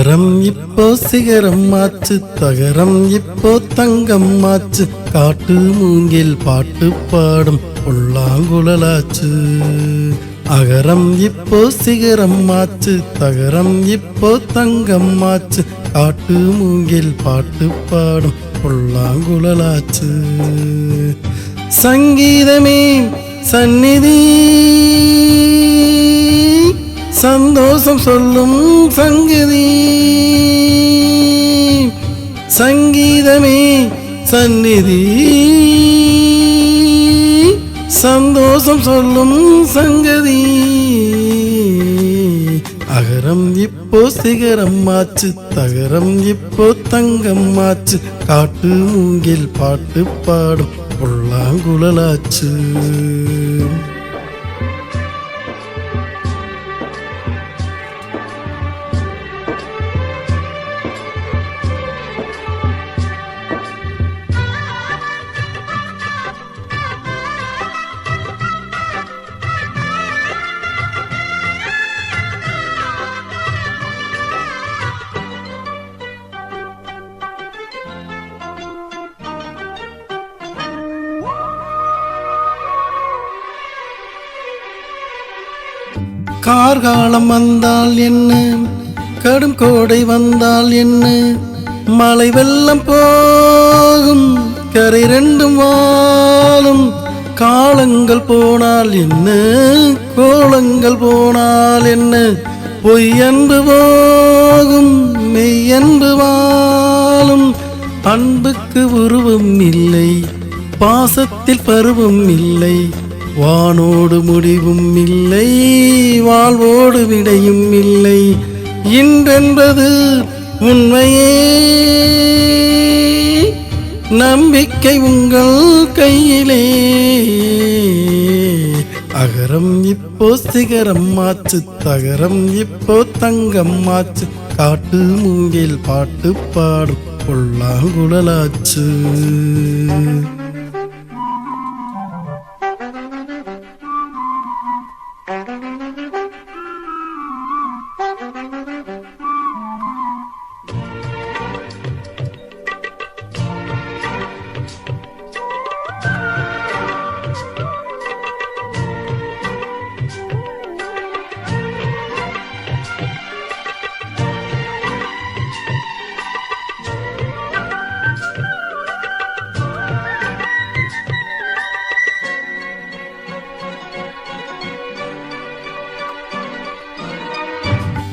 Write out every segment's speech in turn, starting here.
அகரம் இப்போ சிகரம் ஆச்சு, தகரம் இப்போ தங்கம் ஆச்சு, காட்டு மூங்கில் பாட்டு பாடும் புல்லாங்குழலாச்சு. அகரம் இப்போ சிகரம் ஆச்சு, தகரம் இப்போ தங்கம் ஆச்சு, காட்டு மூங்கில் பாட்டு பாடும் புல்லாங்குழலாச்சு. சங்கீதமே சந்நிதி, சந்தோஷம் சொல்லும் சங்கதி. சங்கீதமே சந்நிதி, சந்தோஷம் சொல்லும் சங்கதி. அகரம் இப்போ சிகரம் ஆச்சு, தகரம் இப்போ தங்கம் ஆச்சு, காட்டு மூங்கில் பாட்டு பாடும் புல்லாங்குழலாச்சு. கார்காலம் வந்தால் என்ன, கடும் கோடை வந்தால் என்ன, மழை வெள்ளம் போகும் கரை ரெண்டும் வாழும். காலங்கள் போனால் என்ன, கோலங்கள் போனால் என்ன, பொய்யன்பு போகும் மெய்யன்பு வாழும். அன்புக்கு உருவம் இல்லை, பாசத்தில் பருவம் இல்லை, வானோடு முடிவும் இல்லை, வாழ்வோடு விடையும் இல்லை. இன்றென்பது உண்மையே, நம்பிக்கை உங்கள் கையிலே. அகரம் இப்போ சிகரம் ஆச்சு, தகரம் இப்போ தங்கம் ஆச்சு, காட்டு மூங்கில் பாட்டு பாடும் புல்லாங்குழலாச்சு.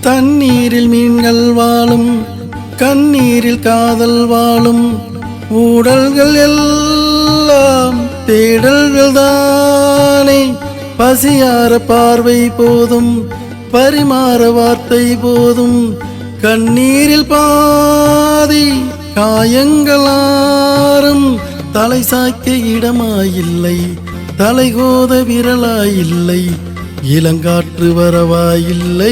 தண்ணீரில் மீன்கள் வாழும், கண்ணீரில் காதல் வாழும், ஊடல்கள் எல்லாம் தேடல்கள் தானே. பசியார பார்வை போதும், பரிமாற வார்த்தை போதும், கண்ணீரில் பாதி காயங்களாரும். தலை சாய்க்க இடமாயில்லை, தலைகோத விரலாயில்லை, இளங்காற்று வரவாயில்லை,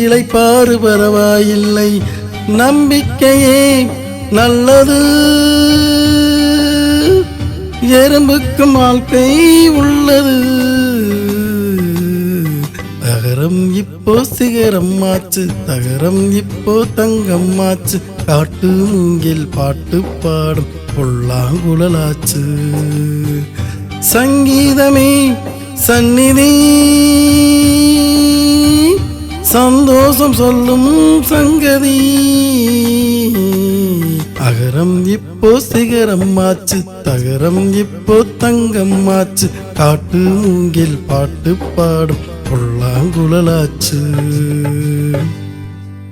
இளைப்பாறு வரவாயில்லை. நம்பிக்கையே நல்லது, எறும்புக்கும் வாழ்க்கை உள்ளது. அகரம் இப்போ சிகரம் ஆச்சு, தகரம் இப்போ தங்கம் ஆச்சு, காட்டு மூங்கில் பாட்டு பாடும் புல்லாங்குழலாச்சு. சங்கீதமே சந்நிதி, சந்தோஷம் சொல்லும் சங்கதி. அகரம் இப்போ சிகரம் ஆச்சு, தகரம் இப்போ தங்கம் ஆச்சு, காட்டு மூங்கில் பாட்டு பாடும் புல்லாங்குழலாச்சு.